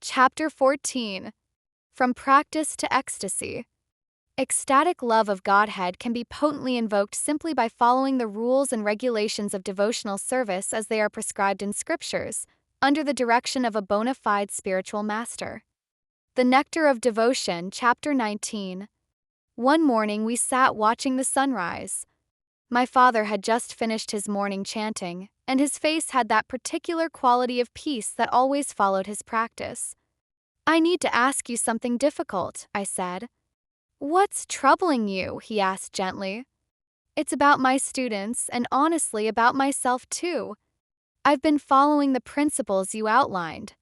Chapter 14. From Practice to Ecstasy. Ecstatic love of Godhead can be potently invoked simply by following the rules and regulations of devotional service as they are prescribed in scriptures, under the direction of a bona fide spiritual master. The Nectar of Devotion, Chapter 19. One morning we sat watching the sunrise. My father had just finished his morning chanting, and his face had that particular quality of peace that always followed his practice. "I need to ask you something difficult," I said. "What's troubling you?" he asked gently. "It's about my students and honestly about myself too. I've been following the principles you outlined.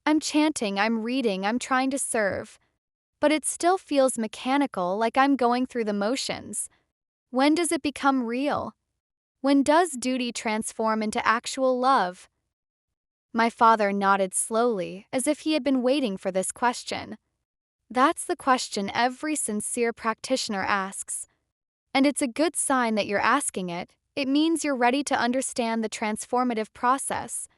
I'm chanting, I'm reading, I'm trying to serve. But it still feels mechanical, like I'm going through the motions. When does it become real? When does duty transform into actual love?" My father nodded slowly, as if he had been waiting for this question. That's the question every sincere practitioner asks. And it's a good sign that you're asking it. It means you're ready to understand the transformative process.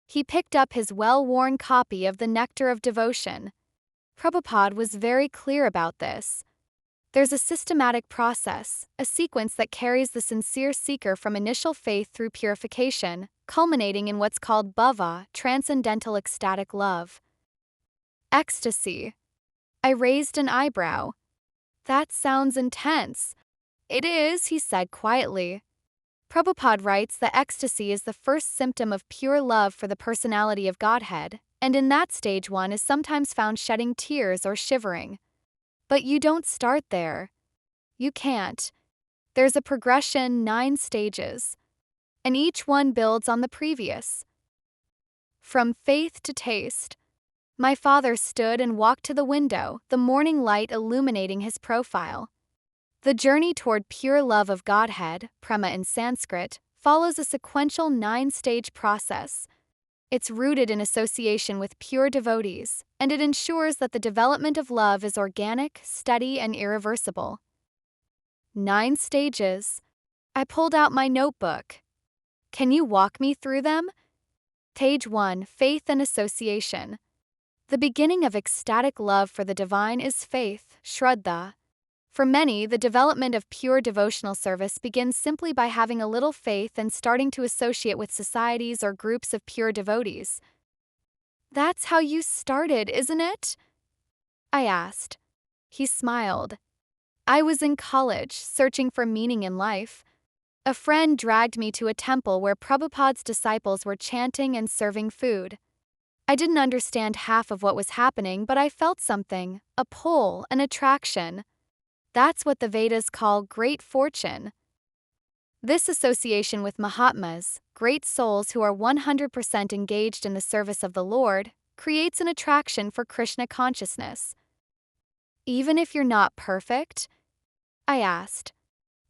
He picked up his well-worn copy of the Nectar of Devotion. Prabhupada was very clear about this. There's a systematic process, a sequence that carries the sincere seeker from initial faith through purification, culminating in what's called bhava, transcendental ecstatic love. Ecstasy. I raised an eyebrow. "That sounds intense." "It is," he said quietly. Prabhupada writes that ecstasy is the first symptom of pure love for the personality of Godhead, and in that stage one is sometimes found shedding tears or shivering. But you don't start there. You can't. There's a progression, 9 stages. And each one builds on the previous. From faith to taste. My father stood and walked to the window, the morning light illuminating his profile. The journey toward pure love of Godhead, prema in Sanskrit, follows a sequential 9-stage process. It's rooted in association with pure devotees, and it ensures that the development of love is organic, steady, and irreversible. 9 stages. I pulled out my notebook. Can you walk me through them? Stage 1. Faith and Association. The beginning of ecstatic love for the divine is faith, shraddha. For many, the development of pure devotional service begins simply by having a little faith and starting to associate with societies or groups of pure devotees. "That's how you started, isn't it?" I asked. He smiled. "I was in college, searching for meaning in life. A friend dragged me to a temple where Prabhupada's disciples were chanting and serving food. I didn't understand half of what was happening, but I felt something, a pull, an attraction. That's what the Vedas call great fortune." This association with Mahatmas, great souls who are 100% engaged in the service of the Lord, creates an attraction for Krishna consciousness. "Even if you're not perfect?" I asked.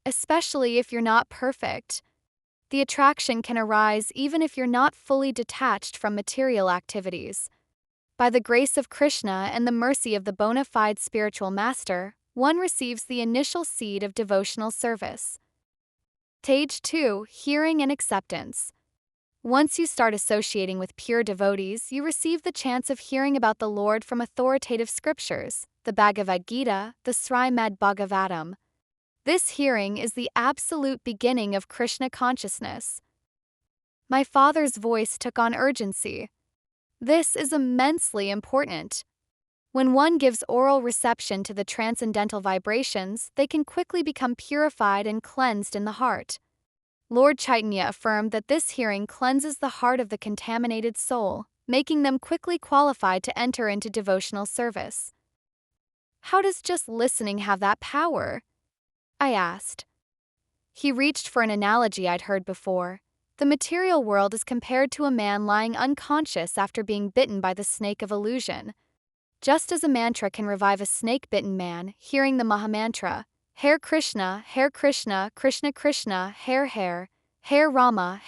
"Especially if you're not perfect. The attraction can arise even if you're not fully detached from material activities. By the grace of Krishna and the mercy of the bona fide spiritual master, one receives the initial seed of devotional service." Stage 2. Hearing and Acceptance. Once you start associating with pure devotees, you receive the chance of hearing about the Lord from authoritative scriptures, the Bhagavad Gita, the Srimad Bhagavatam. This hearing is the absolute beginning of Krishna consciousness. My father's voice took on urgency. This is immensely important. When one gives oral reception to the transcendental vibrations, they can quickly become purified and cleansed in the heart. Lord Chaitanya affirmed that this hearing cleanses the heart of the contaminated soul, making them quickly qualified to enter into devotional service. "How does just listening have that power?" I asked. He reached for an analogy I'd heard before. The material world is compared to a man lying unconscious after being bitten by the snake of illusion. Just as a mantra can revive a snake-bitten man, hearing the Mahamantra, Hare Krishna, Krishna Krishna, Hare, Hare Rama,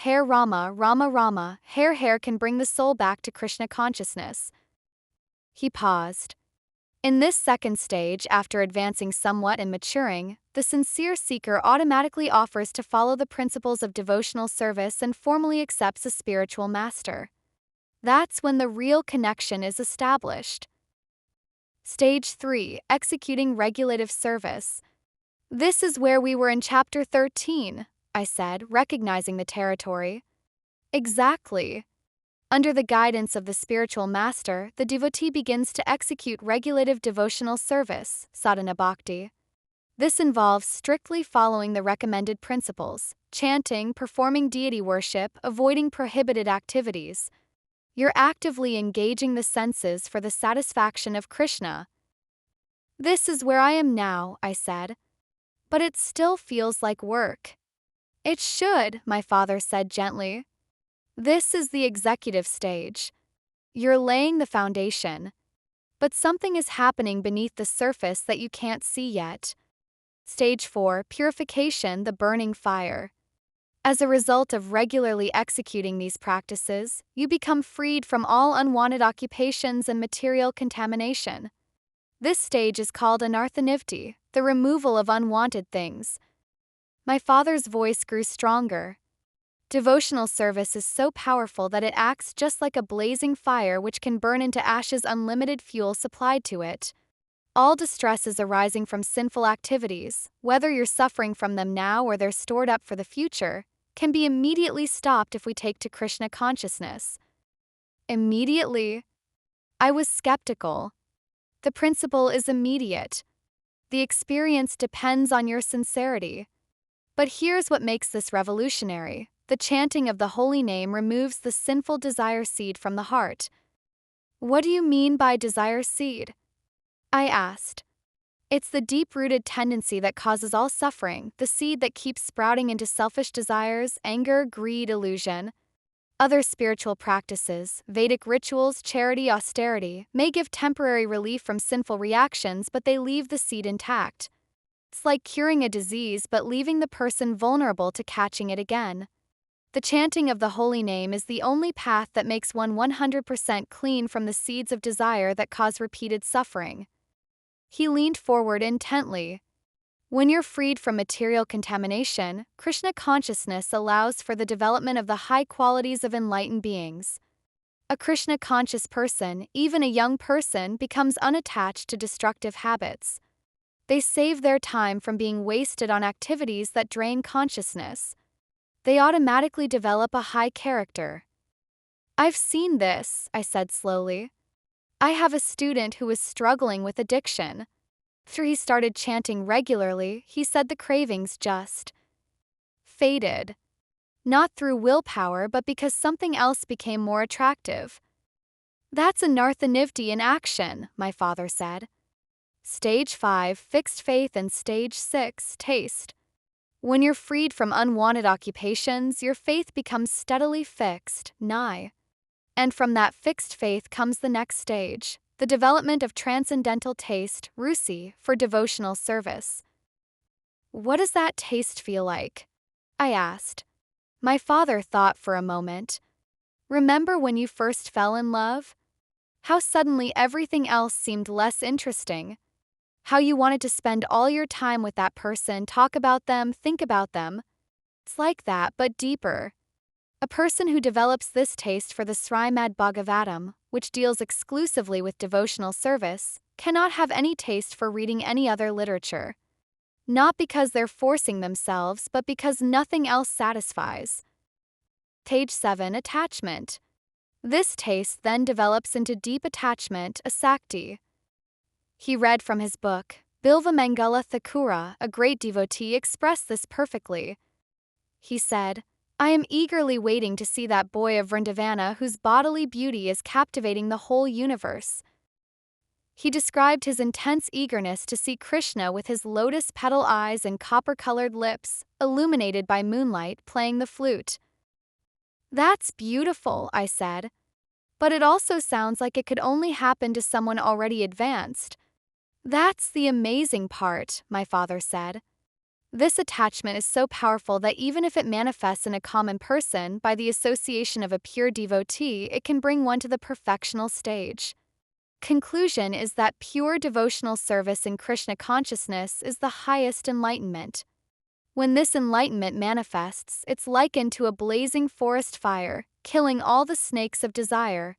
Rama Rama, Hare can bring the soul back to Krishna consciousness. He paused. In this second stage, after advancing somewhat and maturing, the sincere seeker automatically offers to follow the principles of devotional service and formally accepts a spiritual master. That's when the real connection is established. Stage 3. Executing regulative service. This is where we were in Chapter 13, I said, recognizing the territory. Exactly. Under the guidance of the spiritual master, the devotee begins to execute regulative devotional service, sadhana bhakti. This involves strictly following the recommended principles, chanting, performing deity worship, avoiding prohibited activities. You're actively engaging the senses for the satisfaction of Krishna. This is where I am now, I said. But it still feels like work. It should, my father said gently. This is the executive stage. You're laying the foundation. But something is happening beneath the surface that you can't see yet. Stage 4. Purification, the burning fire. As a result of regularly executing these practices, you become freed from all unwanted occupations and material contamination. This stage is called anarthanivti, the removal of unwanted things. My father's voice grew stronger. Devotional service is so powerful that it acts just like a blazing fire which can burn into ashes unlimited fuel supplied to it. All distresses arising from sinful activities, whether you're suffering from them now or they're stored up for the future, can be immediately stopped if we take to Krishna consciousness. Immediately? I was skeptical. The principle is immediate. The experience depends on your sincerity. But here's what makes this revolutionary. The chanting of the holy name removes the sinful desire seed from the heart. What do you mean by desire seed? I asked. It's the deep-rooted tendency that causes all suffering, the seed that keeps sprouting into selfish desires, anger, greed, illusion. Other spiritual practices, Vedic rituals, charity, austerity, may give temporary relief from sinful reactions, but they leave the seed intact. It's like curing a disease but leaving the person vulnerable to catching it again. The chanting of the holy name is the only path that makes one 100% clean from the seeds of desire that cause repeated suffering. He leaned forward intently. When you're freed from material contamination, Krishna consciousness allows for the development of the high qualities of enlightened beings. A Krishna conscious person, even a young person, becomes unattached to destructive habits. They save their time from being wasted on activities that drain consciousness. They automatically develop a high character. I've seen this, I said slowly. I have a student who is struggling with addiction. After he started chanting regularly, he said the cravings just faded. Not through willpower, but because something else became more attractive. That's anarthanivti in action, my father said. Stage 5, fixed faith, and Stage 6, taste. When you're freed from unwanted occupations, your faith becomes steadily fixed, nigh. And from that fixed faith comes the next stage, the development of transcendental taste, rusi, for devotional service. What does that taste feel like? I asked. My father thought for a moment. Remember when you first fell in love? How suddenly everything else seemed less interesting. How you wanted to spend all your time with that person, talk about them, think about them. It's like that, but deeper. A person who develops this taste for the Srimad Bhagavatam, which deals exclusively with devotional service, cannot have any taste for reading any other literature. Not because they're forcing themselves, but because nothing else satisfies. Stage 7, attachment. This taste then develops into deep attachment, asakti. He read from his book. Bilva Mangala Thakura, a great devotee, expressed this perfectly. He said, I am eagerly waiting to see that boy of Vrindavana whose bodily beauty is captivating the whole universe. He described his intense eagerness to see Krishna with his lotus petal eyes and copper-colored lips, illuminated by moonlight, playing the flute. That's beautiful, I said. But it also sounds like it could only happen to someone already advanced. That's the amazing part, my father said. This attachment is so powerful that even if it manifests in a common person, by the association of a pure devotee, it can bring one to the perfectional stage. Conclusion is that pure devotional service in Krishna consciousness is the highest enlightenment. When this enlightenment manifests, it's likened to a blazing forest fire, killing all the snakes of desire.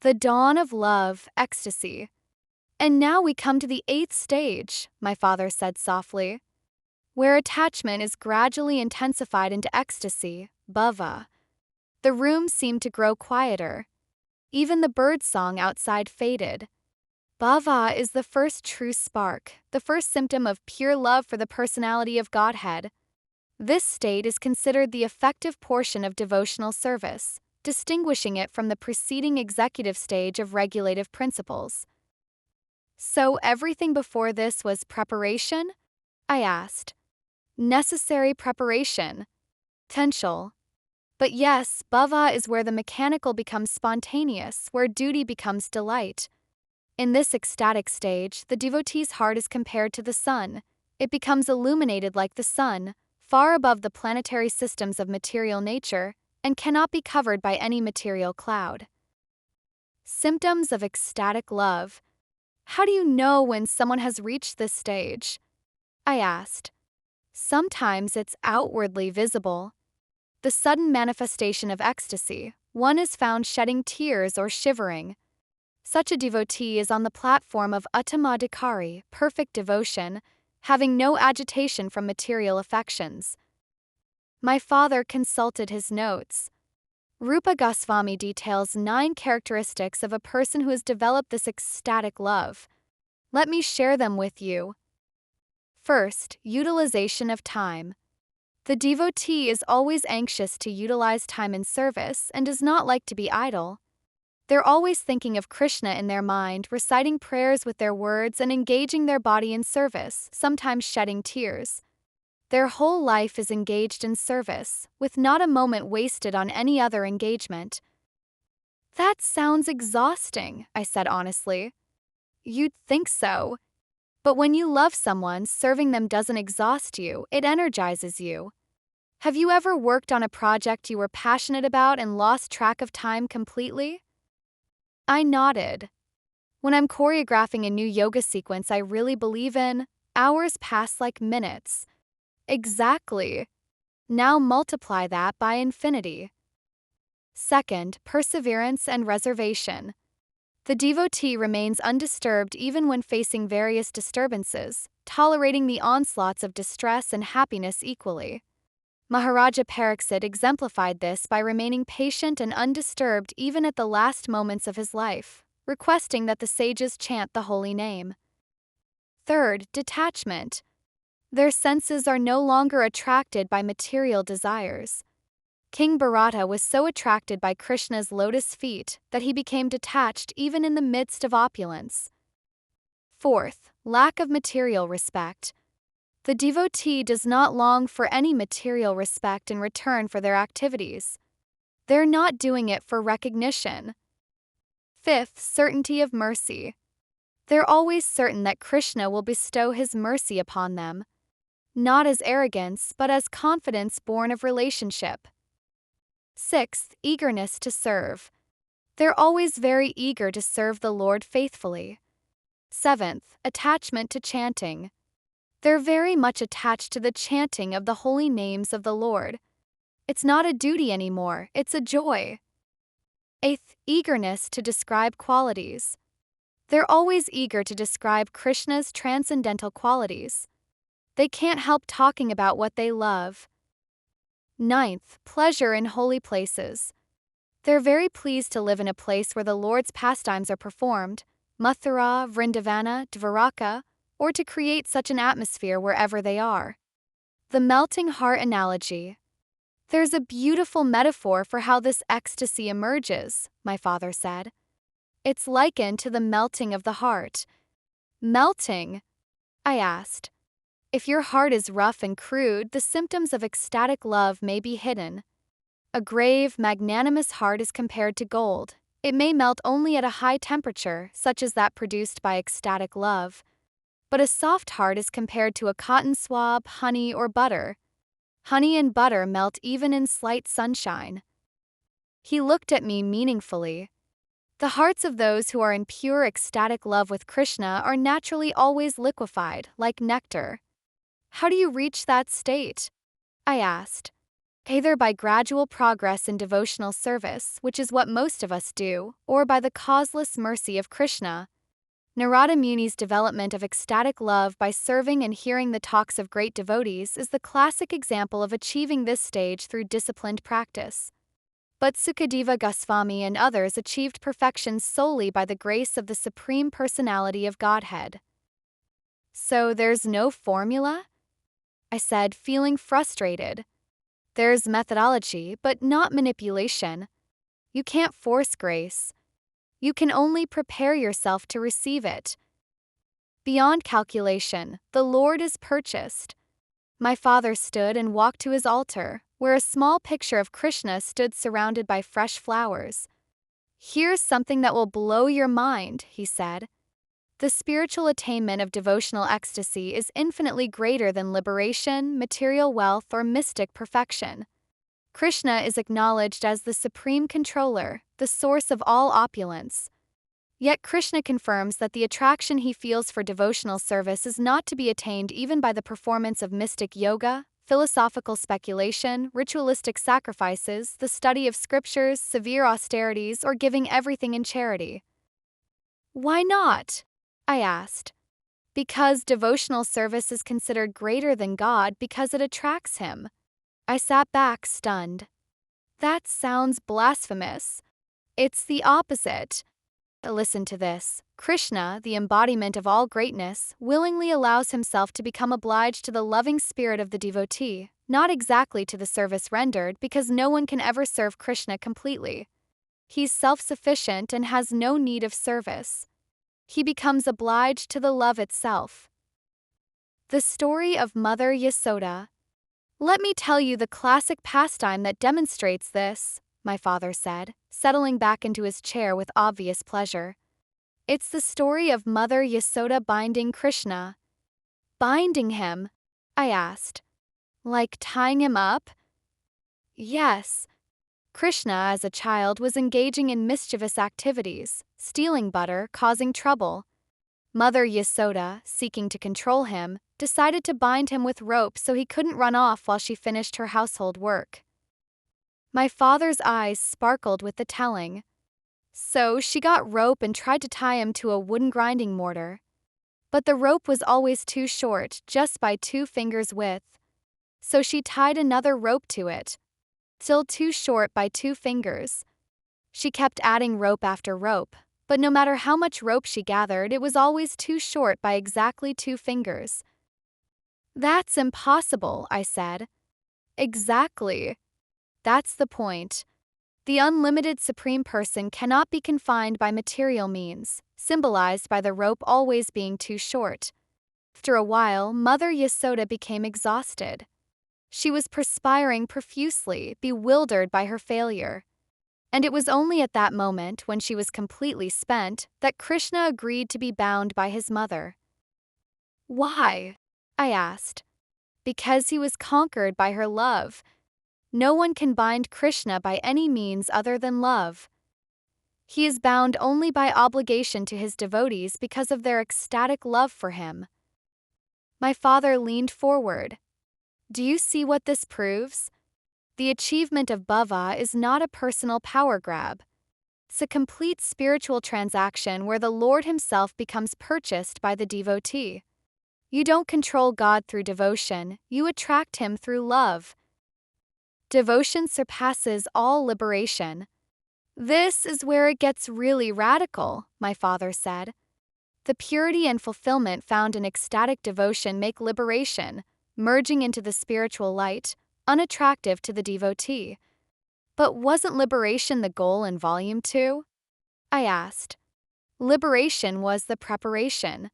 The dawn of love, ecstasy. And now we come to the 8th stage, my father said softly, where attachment is gradually intensified into ecstasy, bhava. The room seemed to grow quieter. Even the birdsong outside faded. Bhava is the first true spark, the first symptom of pure love for the personality of Godhead. This state is considered the effective portion of devotional service, distinguishing it from the preceding executive stage of regulative principles. So everything before this was preparation? I asked. Necessary preparation. Potential. But yes, bhava is where the mechanical becomes spontaneous, where duty becomes delight. In this ecstatic stage, the devotee's heart is compared to the sun. It becomes illuminated like the sun, far above the planetary systems of material nature, and cannot be covered by any material cloud. Symptoms of ecstatic love. How do you know when someone has reached this stage? I asked. Sometimes it's outwardly visible. The sudden manifestation of ecstasy, one is found shedding tears or shivering. Such a devotee is on the platform of uttamadhikari, perfect devotion, having no agitation from material affections. My father consulted his notes. Rupa Goswami details 9 characteristics of a person who has developed this ecstatic love. Let me share them with you. First, utilization of time. The devotee is always anxious to utilize time in service and does not like to be idle. They're always thinking of Krishna in their mind, reciting prayers with their words and engaging their body in service, sometimes shedding tears. Their whole life is engaged in service, with not a moment wasted on any other engagement. That sounds exhausting, I said honestly. You'd think so. But when you love someone, serving them doesn't exhaust you, it energizes you. Have you ever worked on a project you were passionate about and lost track of time completely? I nodded. When I'm choreographing a new yoga sequence I really believe in, hours pass like minutes. Exactly. Now multiply that by infinity. Second, perseverance and reservation. The devotee remains undisturbed even when facing various disturbances, tolerating the onslaughts of distress and happiness equally. Maharaja Pariksit exemplified this by remaining patient and undisturbed even at the last moments of his life, requesting that the sages chant the holy name. Third, detachment. Their senses are no longer attracted by material desires. King Bharata was so attracted by Krishna's lotus feet that he became detached even in the midst of opulence. Fourth, lack of material respect. The devotee does not long for any material respect in return for their activities. They're not doing it for recognition. Fifth, certainty of mercy. They're always certain that Krishna will bestow his mercy upon them, not as arrogance but as confidence born of relationship. Sixth, eagerness to serve. They're always very eager to serve the Lord faithfully. Seventh, attachment to chanting. They're very much attached to the chanting of the holy names of the Lord. It's not a duty anymore, it's a joy. Eighth, eagerness to describe qualities. They're always eager to describe Krishna's transcendental qualities. They can't help talking about what they love. Ninth, pleasure in holy places. They're very pleased to live in a place where the Lord's pastimes are performed, Mathura, Vrindavana, Dvaraka, or to create such an atmosphere wherever they are. The melting heart analogy. There's a beautiful metaphor for how this ecstasy emerges, my father said. It's likened to the melting of the heart. Melting? I asked. If your heart is rough and crude, the symptoms of ecstatic love may be hidden. A grave, magnanimous heart is compared to gold. It may melt only at a high temperature, such as that produced by ecstatic love. But a soft heart is compared to a cotton swab, honey, or butter. Honey and butter melt even in slight sunshine. He looked at me meaningfully. The hearts of those who are in pure ecstatic love with Krishna are naturally always liquefied, like nectar. How do you reach that state? I asked. either by gradual progress in devotional service, which is what most of us do, or by the causeless mercy of Krishna. Narada Muni's development of ecstatic love by serving and hearing the talks of great devotees is the classic example of achieving this stage through disciplined practice. But Sukadeva Goswami and others achieved perfection solely by the grace of the Supreme Personality of Godhead. So there's no formula? I said, feeling frustrated. There's methodology, but not manipulation. You can't force grace. You can only prepare yourself to receive it. Beyond calculation, the Lord is purchased. My father stood and walked to his altar, where a small picture of Krishna stood surrounded by fresh flowers. "Here's something that will blow your mind," he said. "The spiritual attainment of devotional ecstasy is infinitely greater than liberation, material wealth, or mystic perfection. Krishna is acknowledged as the supreme controller, the source of all opulence. Yet Krishna confirms that the attraction he feels for devotional service is not to be attained even by the performance of mystic yoga, philosophical speculation, ritualistic sacrifices, the study of scriptures, severe austerities, or giving everything in charity." "Why not?" I asked. "Because devotional service is considered greater than God because it attracts him." I sat back stunned. That sounds blasphemous. It's the opposite. Listen to this. Krishna, the embodiment of all greatness, willingly allows himself to become obliged to the loving spirit of the devotee, not exactly to the service rendered, because no one can ever serve Krishna completely. He's self-sufficient and has no need of service. He becomes obliged to the love itself. The story of Mother Yasoda. "Let me tell you the classic pastime that demonstrates this," my father said, settling back into his chair with obvious pleasure. "It's the story of Mother Yasoda binding Krishna." "Binding him?" I asked. "Like tying him up?" "Yes. Krishna, as a child, was engaging in mischievous activities, stealing butter, causing trouble. Mother Yasoda, seeking to control him, decided to bind him with rope so he couldn't run off while she finished her household work." My father's eyes sparkled with the telling. "So she got rope and tried to tie him to a wooden grinding mortar. But the rope was always too short, just by 2 fingers' width. So she tied another rope to it, still too short by 2 fingers. She kept adding rope after rope, but no matter how much rope she gathered, it was always too short by exactly 2 fingers. "That's impossible," I said. "Exactly. That's the point. The unlimited Supreme Person cannot be confined by material means, symbolized by the rope always being too short." After a while, Mother Yasoda became exhausted. She was perspiring profusely, bewildered by her failure. And it was only at that moment, when she was completely spent, that Krishna agreed to be bound by his mother. "Why?" I asked. "Because he was conquered by her love. No one can bind Krishna by any means other than love. He is bound only by obligation to his devotees because of their ecstatic love for him." My father leaned forward. "Do you see what this proves? The achievement of bhava is not a personal power grab. It's a complete spiritual transaction where the Lord himself becomes purchased by the devotee. You don't control God through devotion, you attract him through love. Devotion surpasses all liberation." "This is where it gets really radical," my father said. "The purity and fulfillment found in ecstatic devotion make liberation, merging into the spiritual light, unattractive to the devotee." "But wasn't liberation the goal in Volume 2? I asked. "Liberation was the preparation.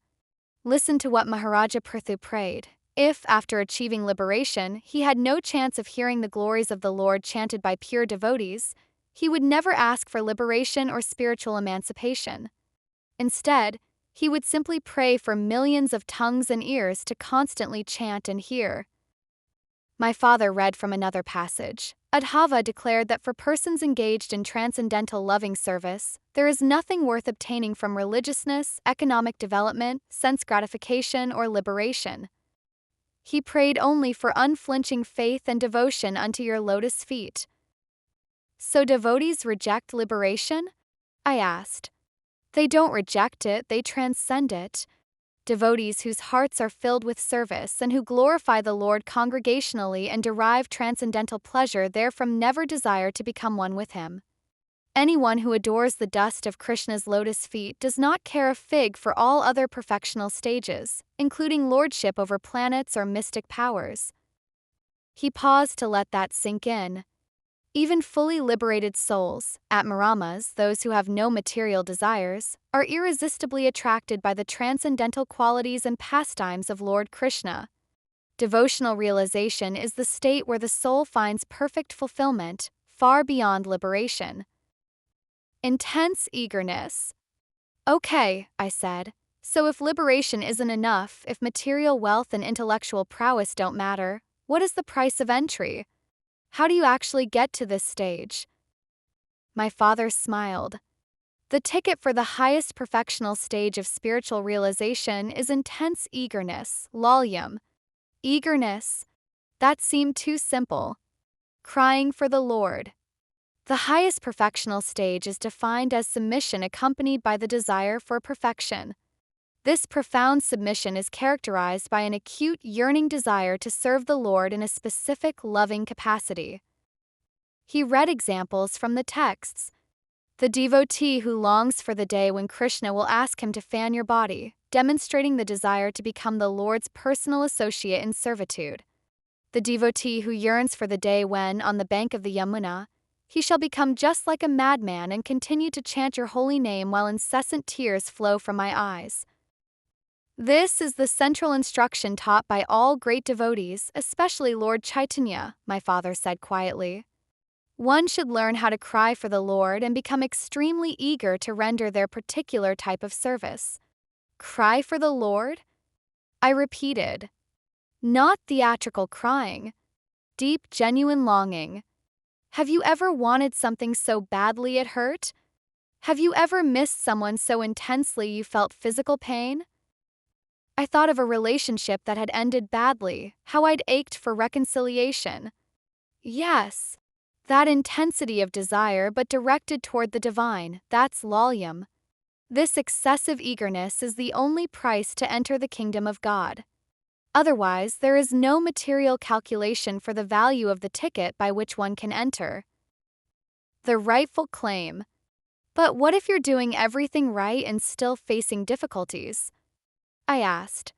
Listen to what Maharaja Prithu prayed. If, after achieving liberation, he had no chance of hearing the glories of the Lord chanted by pure devotees, he would never ask for liberation or spiritual emancipation. Instead, he would simply pray for millions of tongues and ears to constantly chant and hear." My father read from another passage. Adhava declared that for persons engaged in transcendental loving service, there is nothing worth obtaining from religiousness, economic development, sense gratification, or liberation. He prayed only for unflinching faith and devotion unto your lotus feet. So devotees reject liberation? I asked. They don't reject it, they transcend it. Devotees whose hearts are filled with service and who glorify the Lord congregationally and derive transcendental pleasure therefrom never desire to become one with him. Anyone who adores the dust of Krishna's lotus feet does not care a fig for all other perfectional stages, including lordship over planets or mystic powers. He paused to let that sink in. Even fully liberated souls, Atmaramas, those who have no material desires, are irresistibly attracted by the transcendental qualities and pastimes of Lord Krishna. Devotional realization is the state where the soul finds perfect fulfillment, far beyond liberation. Intense eagerness. Okay, I said. So if liberation isn't enough, if material wealth and intellectual prowess don't matter, what is the price of entry? How do you actually get to this stage? My father smiled. The ticket for the highest perfectional stage of spiritual realization is intense eagerness, lalyam. Eagerness. That seemed too simple. Crying for the Lord. The highest perfectional stage is defined as submission accompanied by the desire for perfection. This profound submission is characterized by an acute, yearning desire to serve the Lord in a specific, loving capacity. He read examples from the texts. The devotee who longs for the day when Krishna will ask him to fan your body, demonstrating the desire to become the Lord's personal associate in servitude. The devotee who yearns for the day when, on the bank of the Yamuna, he shall become just like a madman and continue to chant your holy name while incessant tears flow from my eyes. This is the central instruction taught by all great devotees, especially Lord Chaitanya, my father said quietly. One should learn how to cry for the Lord and become extremely eager to render their particular type of service. Cry for the Lord? I repeated. Not theatrical crying. Deep, genuine longing. Have you ever wanted something so badly it hurt? Have you ever missed someone so intensely you felt physical pain? I thought of a relationship that had ended badly, how I'd ached for reconciliation. Yes, that intensity of desire but directed toward the divine, that's lalyam. This excessive eagerness is the only price to enter the kingdom of God. Otherwise, there is no material calculation for the value of the ticket by which one can enter. The rightful claim. But what if you're doing everything right and still facing difficulties? I asked.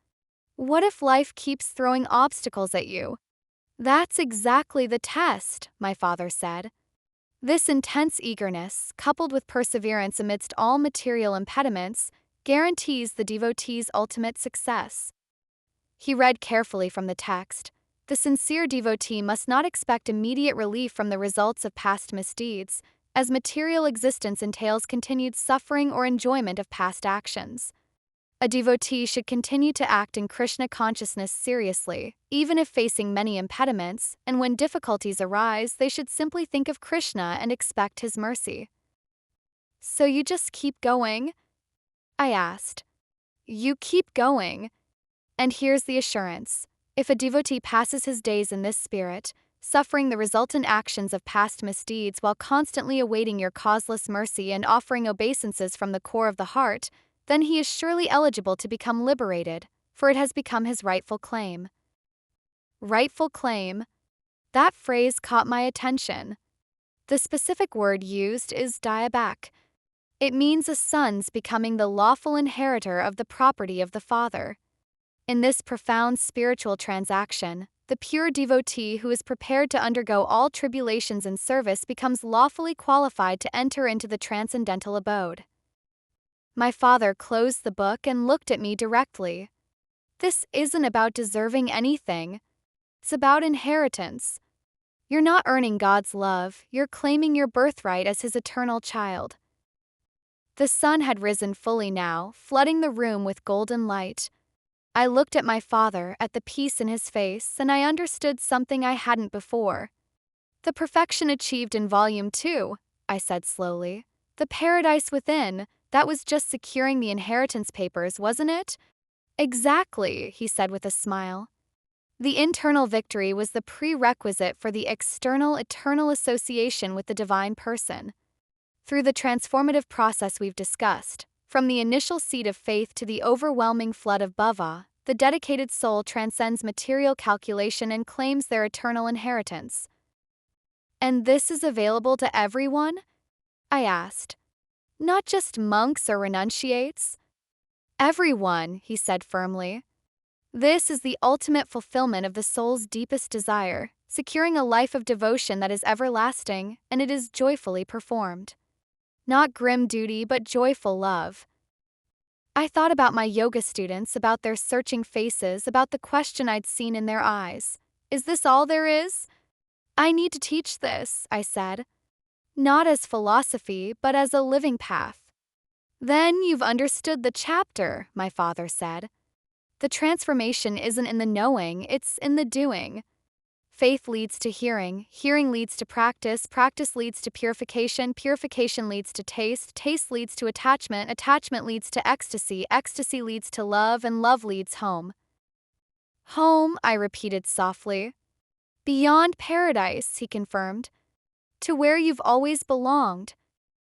What if life keeps throwing obstacles at you? That's exactly the test, my father said. This intense eagerness, coupled with perseverance amidst all material impediments, guarantees the devotee's ultimate success. He read carefully from the text. The sincere devotee must not expect immediate relief from the results of past misdeeds, as material existence entails continued suffering or enjoyment of past actions. A devotee should continue to act in Krishna consciousness seriously, even if facing many impediments, and when difficulties arise, they should simply think of Krishna and expect his mercy. So you just keep going? I asked. You keep going. And here's the assurance. If a devotee passes his days in this spirit, suffering the resultant actions of past misdeeds while constantly awaiting your causeless mercy and offering obeisances from the core of the heart, then he is surely eligible to become liberated, for it has become his rightful claim. Rightful claim. That phrase caught my attention. The specific word used is diabak. It means a son's becoming the lawful inheritor of the property of the father. In this profound spiritual transaction, the pure devotee who is prepared to undergo all tribulations in service becomes lawfully qualified to enter into the transcendental abode. My father closed the book and looked at me directly. This isn't about deserving anything. It's about inheritance. You're not earning God's love, you're claiming your birthright as his eternal child. The sun had risen fully now, flooding the room with golden light. I looked at my father, at the peace in his face, and I understood something I hadn't before. The perfection achieved in Volume 2, I said slowly. The paradise within, that was just securing the inheritance papers, wasn't it? Exactly, he said with a smile. The internal victory was the prerequisite for the external eternal association with the divine person. Through the transformative process we've discussed, from the initial seed of faith to the overwhelming flood of bhava, the dedicated soul transcends material calculation and claims their eternal inheritance. And this is available to everyone? I asked. Not just monks or renunciates? Everyone, he said firmly. This is the ultimate fulfillment of the soul's deepest desire, securing a life of devotion that is everlasting, and it is joyfully performed. Not grim duty, but joyful love. I thought about my yoga students, about their searching faces, about the question I'd seen in their eyes. Is this all there is? I need to teach this, I said. Not as philosophy, but as a living path. Then you've understood the chapter, my father said. The transformation isn't in the knowing, it's in the doing. Faith leads to hearing, hearing leads to practice, practice leads to purification, purification leads to taste, taste leads to attachment, attachment leads to ecstasy, ecstasy leads to love, and love leads home. Home, I repeated softly. Beyond paradise, he confirmed. To where you've always belonged.